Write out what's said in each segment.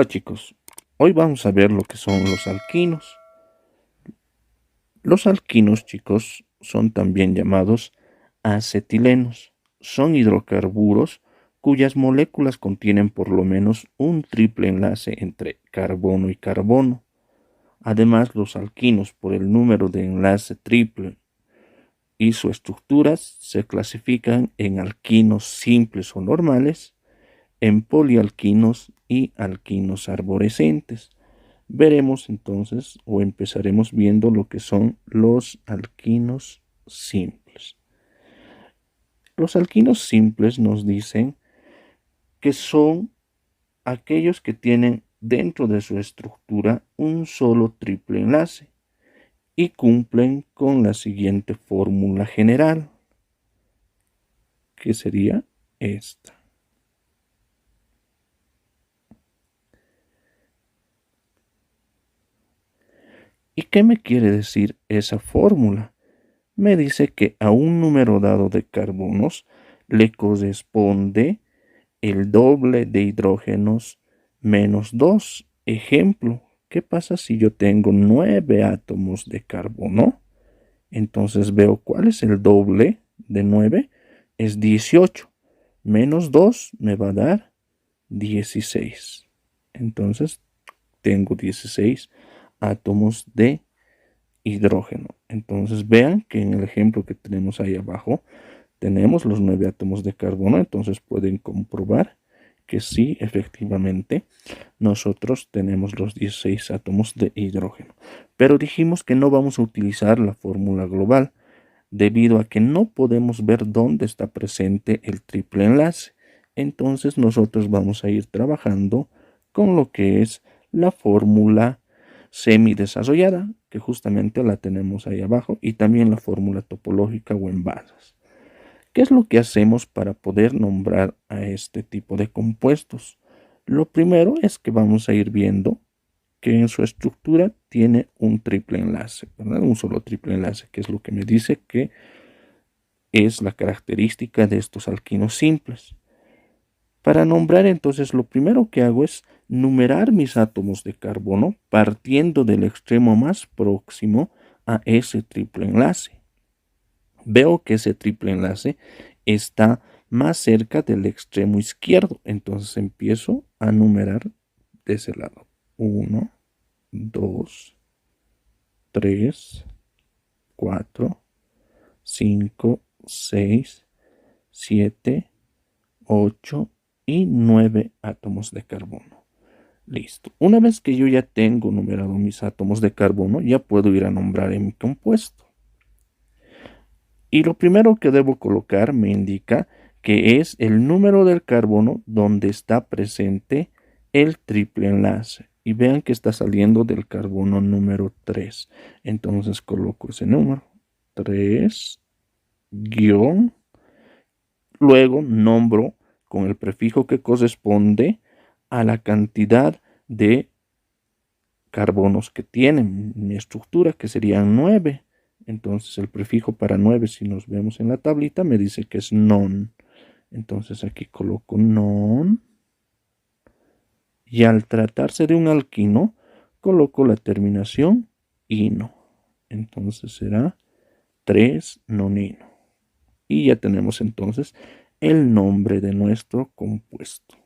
Hola chicos, hoy vamos a ver lo que son los alquinos. Los alquinos, chicos, son también llamados acetilenos. Son hidrocarburos cuyas moléculas contienen por lo menos un triple enlace entre carbono y carbono. Además, los alquinos, por el número de enlace triple y su estructura, se clasifican en alquinos simples o normales, en polialquinos y alquinos arborescentes. Veremos entonces o empezaremos viendo lo que son los alquinos simples. Los alquinos simples nos dicen que son aquellos que tienen dentro de su estructura un solo triple enlace y cumplen con la siguiente fórmula general, que sería esta. ¿Y qué me quiere decir esa fórmula? Me dice que a un número dado de carbonos le corresponde el doble de hidrógenos menos 2. Ejemplo, ¿qué pasa si yo tengo 9 átomos de carbono? Entonces veo cuál es el doble de 9. Es 18. Menos 2 me va a dar 16. Entonces tengo 16 átomos de hidrógeno. Entonces vean que en el ejemplo que tenemos ahí abajo tenemos los 9 átomos de carbono. Entonces pueden comprobar que sí, efectivamente, nosotros tenemos los 16 átomos de hidrógeno. Pero dijimos que no vamos a utilizar la fórmula global debido a que no podemos ver dónde está presente el triple enlace. Entonces nosotros vamos a ir trabajando con lo que es la fórmula semidesarrollada, que justamente la tenemos ahí abajo, y también la fórmula topológica o en basas. ¿Qué es lo que hacemos para poder nombrar a este tipo de compuestos? Lo primero es que vamos a ir viendo que en su estructura tiene un triple enlace, ¿verdad? Un solo triple enlace, que es lo que me dice que es la característica de estos alquinos simples. Para nombrar entonces lo primero que hago es numerar mis átomos de carbono partiendo del extremo más próximo a ese triple enlace. Veo que ese triple enlace está más cerca del extremo izquierdo, entonces empiezo a numerar de ese lado. 1, 2, 3, 4, 5, 6, 7, 8 y 9 átomos de carbono. Listo. Una vez que yo ya tengo numerado mis átomos de carbono, ya puedo ir a nombrar en mi compuesto. Y lo primero que debo colocar me indica que es el número del carbono donde está presente el triple enlace. Y vean que está saliendo del carbono número 3. Entonces coloco ese número. 3 guión. Luego nombro con el prefijo que corresponde a la cantidad de carbonos que tiene mi estructura, que serían 9. Entonces el prefijo para 9, si nos vemos en la tablita, me dice que es non. Entonces aquí coloco non. Y al tratarse de un alquino, coloco la terminación ino. Entonces será 3-nonino. Y ya tenemos entonces el nombre de nuestro compuesto.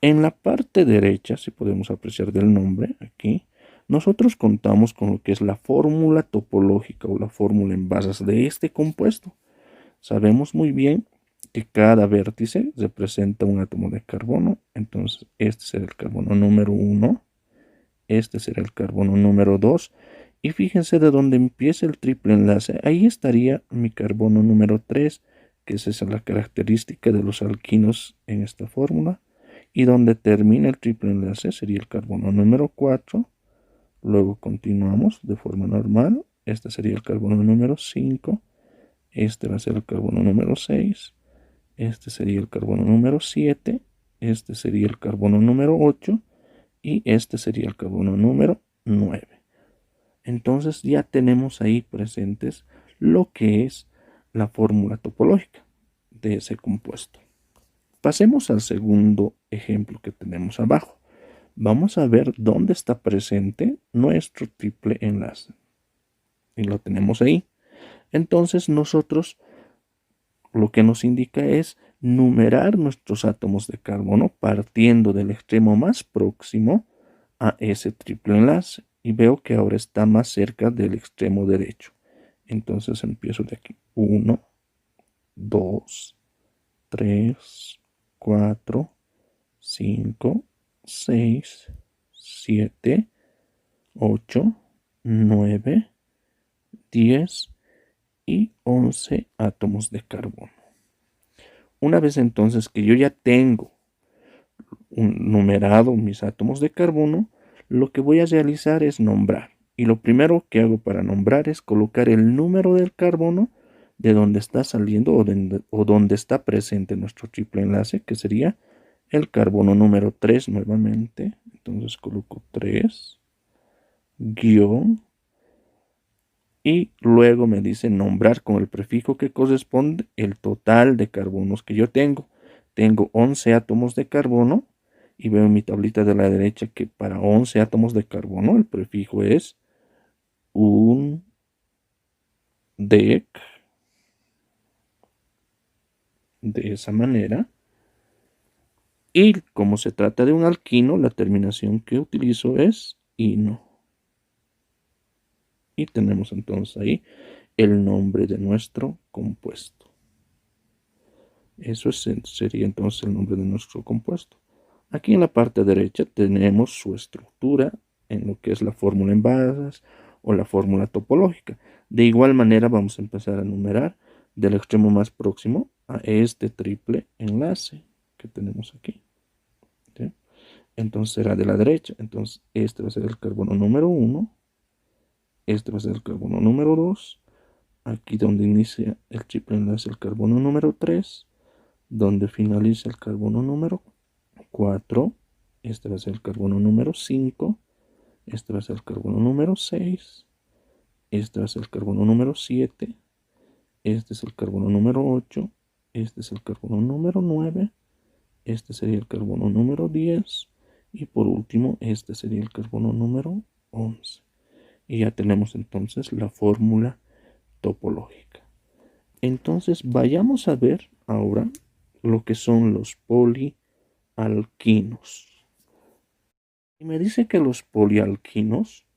En la parte derecha, si podemos apreciar del nombre aquí, nosotros contamos con lo que es la fórmula topológica o la fórmula en basas de este compuesto. Sabemos muy bien que cada vértice representa un átomo de carbono. Entonces, este será el carbono número 1, este será el carbono número 2. Y fíjense de dónde empieza el triple enlace. Ahí estaría mi carbono número 3, que es esa la característica de los alquinos en esta fórmula. Y donde termina el triple enlace sería el carbono número 4. Luego continuamos de forma normal. Este sería el carbono número 5. Este va a ser el carbono número 6. Este sería el carbono número 7. Este sería el carbono número 8. Y este sería el carbono número 9. Entonces ya tenemos ahí presentes lo que es la fórmula topológica de ese compuesto. Pasemos al segundo ejemplo que tenemos abajo. vamos a ver dónde está presente nuestro triple enlace. Y lo tenemos ahí. Entonces nosotros lo que nos indica es numerar nuestros átomos de carbono partiendo del extremo más próximo a ese triple enlace. Y veo que ahora está más cerca del extremo derecho. Entonces empiezo de aquí. 1, 2, 3, 4, 5, 6, 7, 8, 9, 10 y 11 átomos de carbono. Una vez entonces que yo ya tengo numerado mis átomos de carbono, lo que voy a realizar es nombrar. Y lo primero que hago para nombrar es colocar el número del carbono de donde está saliendo o donde está presente nuestro triple enlace, que sería el carbono número 3 nuevamente. Entonces coloco 3, guión, y luego me dice nombrar con el prefijo que corresponde el total de carbonos que yo tengo. Tengo 11 átomos de carbono y veo en mi tablita de la derecha que para 11 átomos de carbono el prefijo es un dec, de esa manera. Y como se trata de un alquino, la terminación que utilizo es ino. Y tenemos entonces ahí el nombre de nuestro compuesto. Eso sería entonces el nombre de nuestro compuesto. Aquí en la parte derecha tenemos su estructura en lo que es la fórmula en bases o la fórmula topológica. De igual manera vamos a empezar a numerar del extremo más próximo a este triple enlace que tenemos aquí. ¿Sí? Entonces será de la derecha. Entonces este va a ser el carbono número 1. Este va a ser el carbono número 2. Aquí donde inicia el triple enlace el carbono número 3. Donde finaliza el carbono número 4. Este va a ser el carbono número 5. Este va a ser el carbono número 6. Este va a ser el carbono número 7. Este es el carbono número 8. Este es el carbono número 9. Este sería el carbono número 10. Y por último, este sería el carbono número 11. Y ya tenemos entonces la fórmula topológica. Entonces vayamos a ver ahora lo que son los polialquinos. Y me dice que los polialquinos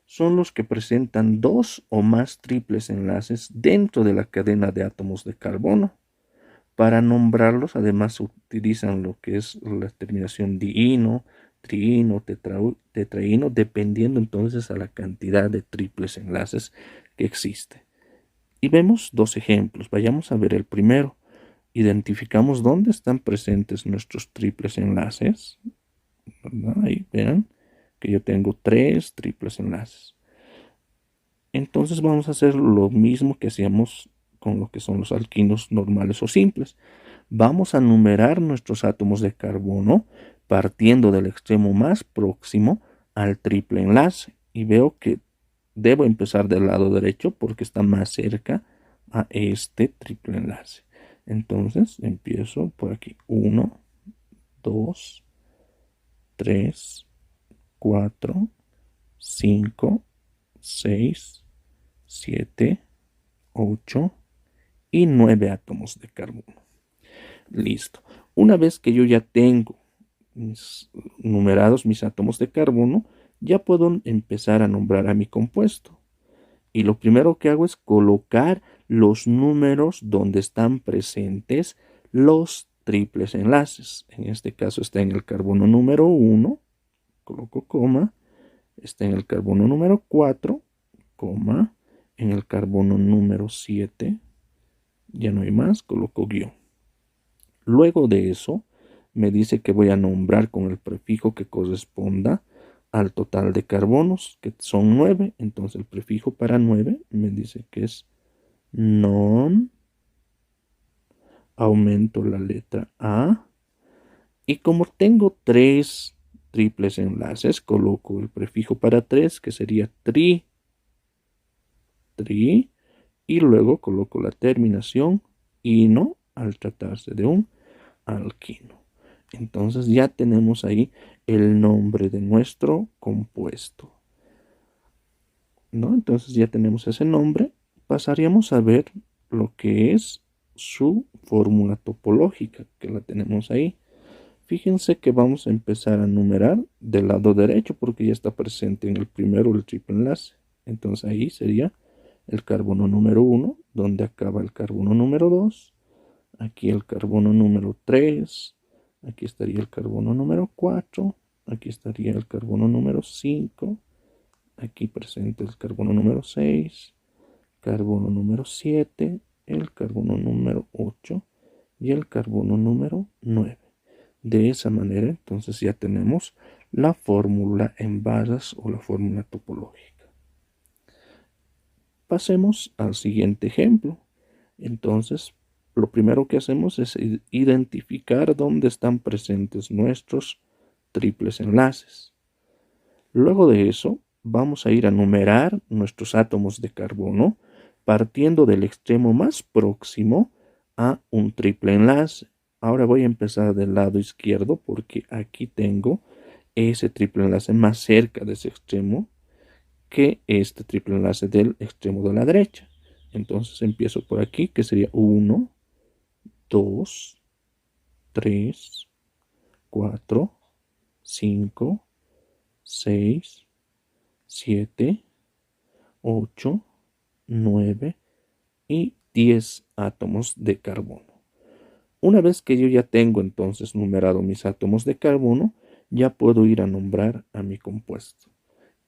son los que presentan dos o más triples enlaces dentro de la cadena de átomos de carbono. Para nombrarlos, además, utilizan lo que es la terminación diino, triino, tetraíno, dependiendo entonces a la cantidad de triples enlaces que existe. Y vemos dos ejemplos. Vayamos a ver el primero. Identificamos dónde están presentes nuestros triples enlaces. ¿Verdad? Ahí vean que yo tengo 3 triples enlaces. Entonces vamos a hacer lo mismo que hacíamos con lo que son los alquinos normales o simples. Vamos a numerar nuestros átomos de carbono partiendo del extremo más próximo al triple enlace. Y veo que debo empezar del lado derecho porque está más cerca a este triple enlace. Entonces empiezo por aquí. 1, 2, 3, 4, 5, 6, 7, 8 y 9 átomos de carbono. Listo. Una vez que yo ya tengo numerados mis átomos de carbono, ya puedo empezar a nombrar a mi compuesto. Y lo primero que hago es colocar los números donde están presentes los triples enlaces. En este caso está en el carbono número 1, coloco coma, está en el carbono número 4, coma, en el carbono número 7, ya no hay más, coloco guión. Luego de eso, me dice que voy a nombrar con el prefijo que corresponda al total de carbonos, que son 9. Entonces el prefijo para 9 me dice que es non. Aumento la letra A. Y como tengo 3 triples enlaces, coloco el prefijo para 3, que sería tri. Y luego coloco la terminación ino al tratarse de un alquino. Entonces ya tenemos ahí el nombre de nuestro compuesto, ¿no? Entonces ya tenemos ese nombre. Pasaríamos a ver lo que es su fórmula topológica, que la tenemos ahí. Fíjense que vamos a empezar a numerar del lado derecho porque ya está presente en el primero el triple enlace. Entonces ahí sería el carbono número 1, donde acaba el carbono número 2. Aquí el carbono número 3. Aquí estaría el carbono número 4. Aquí estaría el carbono número 5. Aquí presente el carbono número 6. Carbono número 7. El carbono número 8. Y el carbono número 9. De esa manera, entonces ya tenemos la fórmula en basas o la fórmula topológica. Pasemos al siguiente ejemplo. Entonces, lo primero que hacemos es identificar dónde están presentes nuestros triples enlaces. Luego de eso, vamos a ir a numerar nuestros átomos de carbono partiendo del extremo más próximo a un triple enlace. Ahora voy a empezar del lado izquierdo porque aquí tengo ese triple enlace más cerca de ese extremo que este triple enlace del extremo de la derecha. Entonces empiezo por aquí, que sería 1, 2, 3, 4, 5, 6, 7, 8, 9 y 10 átomos de carbono. Una vez que yo ya tengo entonces numerado mis átomos de carbono, ya puedo ir a nombrar a mi compuesto.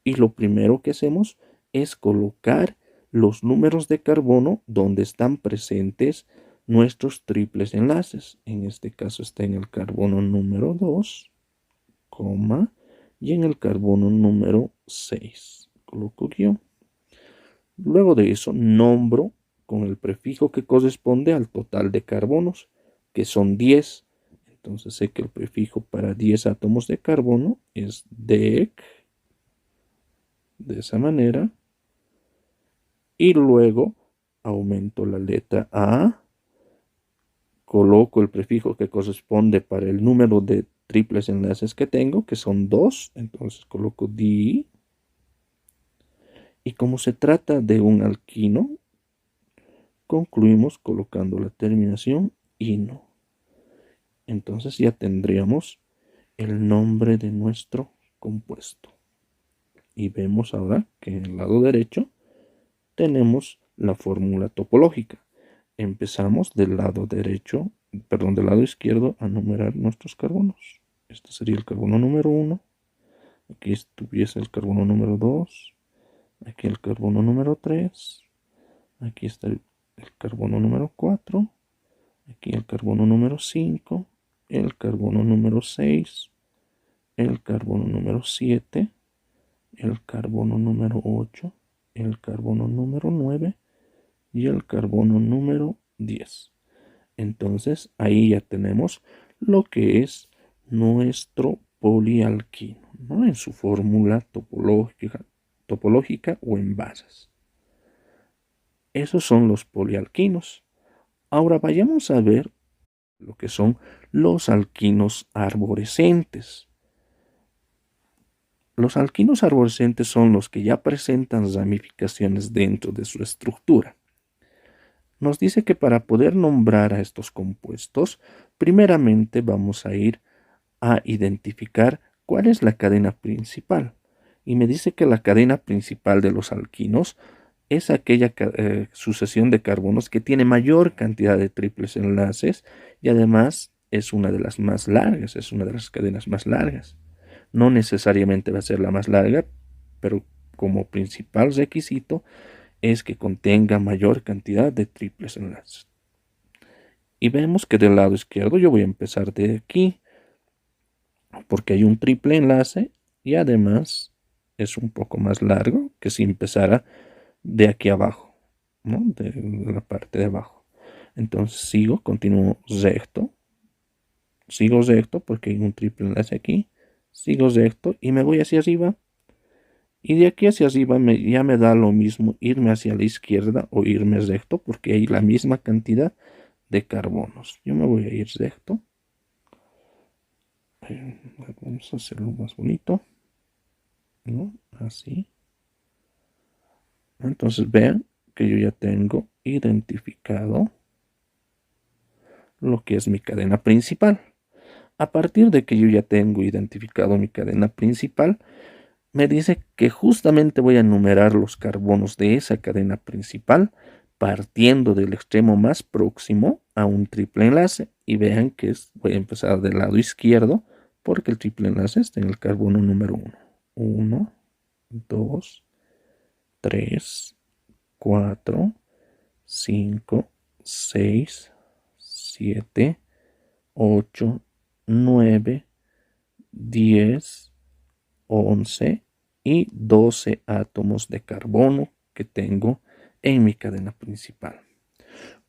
Y lo primero que hacemos es colocar los números de carbono donde están presentes nuestros triples enlaces. En este caso está en el carbono número 2, coma, y en el carbono número 6. Coloco guión. Luego de eso nombro con el prefijo que corresponde al total de carbonos, que son 10. Entonces sé que el prefijo para 10 átomos de carbono es dec, de esa manera. Y luego aumento la letra A, coloco el prefijo que corresponde para el número de triples enlaces que tengo, que son 2, entonces coloco di. Y como se trata de un alquino, concluimos colocando la terminación ino. Entonces ya tendríamos el nombre de nuestro compuesto. Y vemos ahora que en el lado derecho tenemos la fórmula topológica. Empezamos del lado derecho, perdón, del lado izquierdo a numerar nuestros carbonos. Este sería el carbono número 1. Aquí estuviese el carbono número 2. Aquí el carbono número 3. Aquí está el carbono número 4. Aquí el carbono número 5. El carbono número 6. El carbono número 7. El carbono número 8. El carbono número 9. Y el carbono número 10. Entonces ahí ya tenemos lo que es nuestro polialquino, ¿no? En su fórmula topológica o en bases. Esos son los polialquinos. Ahora vayamos a ver lo que son los alquinos arborescentes. Los alquinos arborescentes son los que ya presentan ramificaciones dentro de su estructura. Nos dice que para poder nombrar a estos compuestos, primeramente vamos a ir a identificar cuál es la cadena principal. Y me dice que la cadena principal de los alquinos es aquella sucesión de carbonos que tiene mayor cantidad de triples enlaces y además es una de las más largas, es una de las cadenas más largas. No necesariamente va a ser la más larga, pero como principal requisito es que contenga mayor cantidad de triples enlaces. Y vemos que del lado izquierdo yo voy a empezar de aquí, porque hay un triple enlace y además es un poco más largo que si empezara de aquí abajo, ¿no? De la parte de abajo. Entonces continúo sigo recto porque hay un triple enlace aquí, sigo recto y me voy hacia arriba. Y de aquí hacia arriba ya me da lo mismo irme hacia la izquierda o irme recto porque hay la misma cantidad de carbonos. Yo me voy a ir recto. Vamos a hacerlo más bonito, ¿no? Así. Entonces vean que yo ya tengo identificado lo que es mi cadena principal. A partir de que yo ya tengo identificado mi cadena principal, me dice que justamente voy a numerar los carbonos de esa cadena principal partiendo del extremo más próximo a un triple enlace. Y vean que voy a empezar del lado izquierdo porque el triple enlace está en el carbono número 1. 1, 2, 3, 4, 5, 6, 7, 8, 9, 10, 11 y 12 átomos de carbono que tengo en mi cadena principal.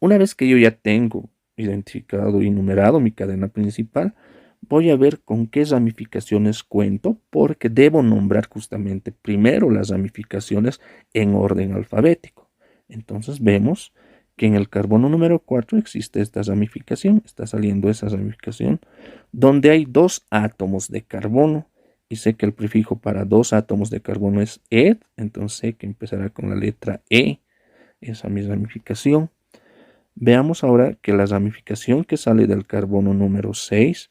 Una vez que yo ya tengo identificado y numerado mi cadena principal, voy a ver con qué ramificaciones cuento porque debo nombrar justamente primero las ramificaciones en orden alfabético. Entonces vemos que en el carbono número 4 existe esta ramificación, está saliendo esa ramificación, donde hay 2 átomos de carbono y sé que el prefijo para 2 átomos de carbono es ed, entonces sé que empezará con la letra E, esa mi ramificación. Veamos ahora que la ramificación que sale del carbono número 6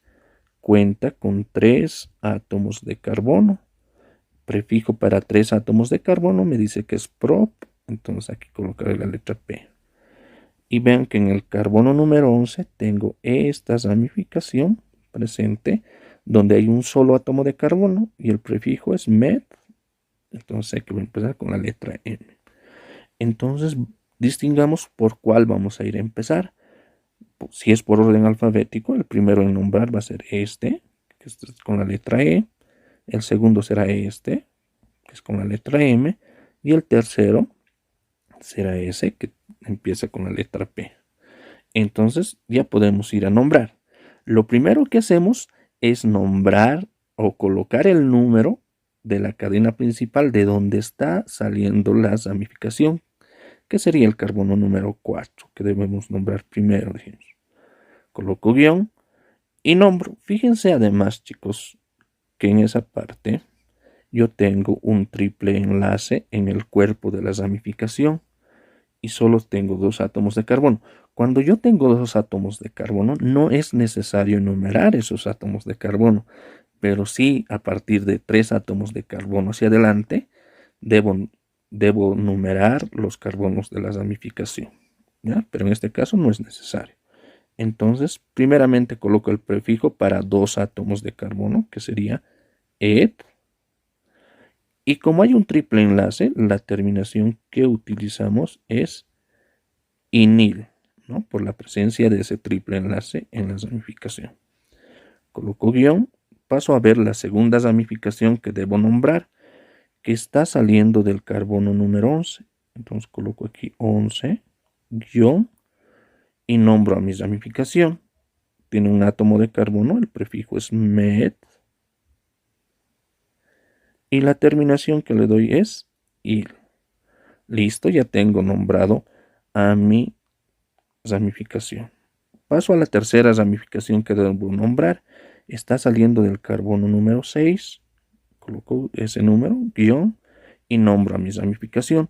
cuenta con 3 átomos de carbono. Prefijo para 3 átomos de carbono me dice que es prop, entonces aquí colocaré la letra P. Y vean que en el carbono número 11 tengo esta ramificación presente donde hay un solo átomo de carbono y el prefijo es met, entonces hay que empezar con la letra M. Entonces distingamos por cuál vamos a ir a empezar. Si es por orden alfabético, el primero en nombrar va a ser este, que es con la letra E. El segundo será este, que es con la letra M. Y el tercero será ese, que empieza con la letra P. Entonces ya podemos ir a nombrar. Lo primero que hacemos es nombrar o colocar el número de la cadena principal de donde está saliendo la ramificación, que sería el carbono número 4, que debemos nombrar primero, dijimos. Coloco guión y nombro. Fíjense además, chicos, que en esa parte yo tengo un triple enlace en el cuerpo de la ramificación y solo tengo 2 átomos de carbono. Cuando yo tengo 2 átomos de carbono, no es necesario enumerar esos átomos de carbono, pero sí a partir de 3 átomos de carbono hacia adelante, debo numerar los carbonos de la ramificación, ¿ya? Pero en este caso no es necesario. Entonces, primeramente coloco el prefijo para 2 átomos de carbono, que sería ed. Y como hay un triple enlace, la terminación que utilizamos es inil, ¿no? Por la presencia de ese triple enlace en la ramificación. Coloco guión, paso a ver la segunda ramificación que debo nombrar, que está saliendo del carbono número 11. Entonces coloco aquí 11, guión, y nombro a mi ramificación. Tiene un átomo de carbono, el prefijo es met, y la terminación que le doy es il. Listo, ya tengo nombrado a mi ramificación. Paso a la tercera ramificación que debo nombrar. Está saliendo del carbono número 6. Coloco ese número, guión, y nombro a mi ramificación.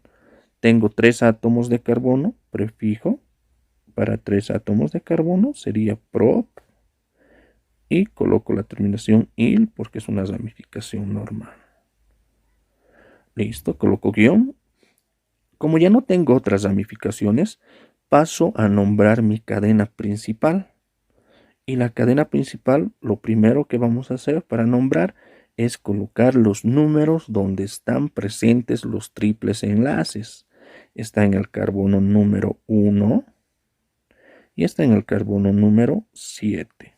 Tengo 3 átomos de carbono, prefijo para 3 átomos de carbono sería prop. Y coloco la terminación il porque es una ramificación normal. Listo, coloco guión. Como ya no tengo otras ramificaciones, paso a nombrar mi cadena principal. Y la cadena principal, lo primero que vamos a hacer para nombrar es colocar los números donde están presentes los triples enlaces. Está en el carbono número 1 y está en el carbono número 7.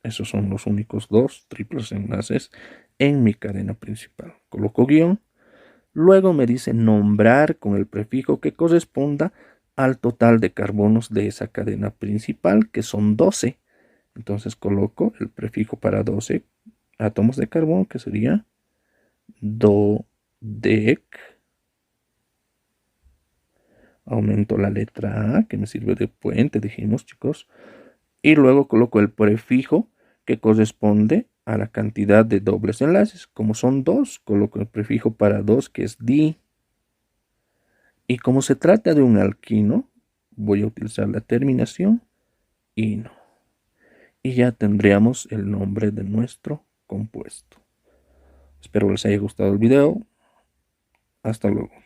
Esos son los únicos 2 triples enlaces en mi cadena principal. Coloco guión. Luego me dice nombrar con el prefijo que corresponda al total de carbonos de esa cadena principal, que son 12. Entonces coloco el prefijo para 12 átomos de carbono, que sería dodec. Aumento la letra A, que me sirve de puente, dijimos, chicos. Y luego coloco el prefijo que corresponde a la cantidad de dobles enlaces. Como son 2, coloco el prefijo para 2, que es di. Y como se trata de un alquino, voy a utilizar la terminación ino. Y ya tendríamos el nombre de nuestro compuesto. Espero les haya gustado el video. Hasta luego.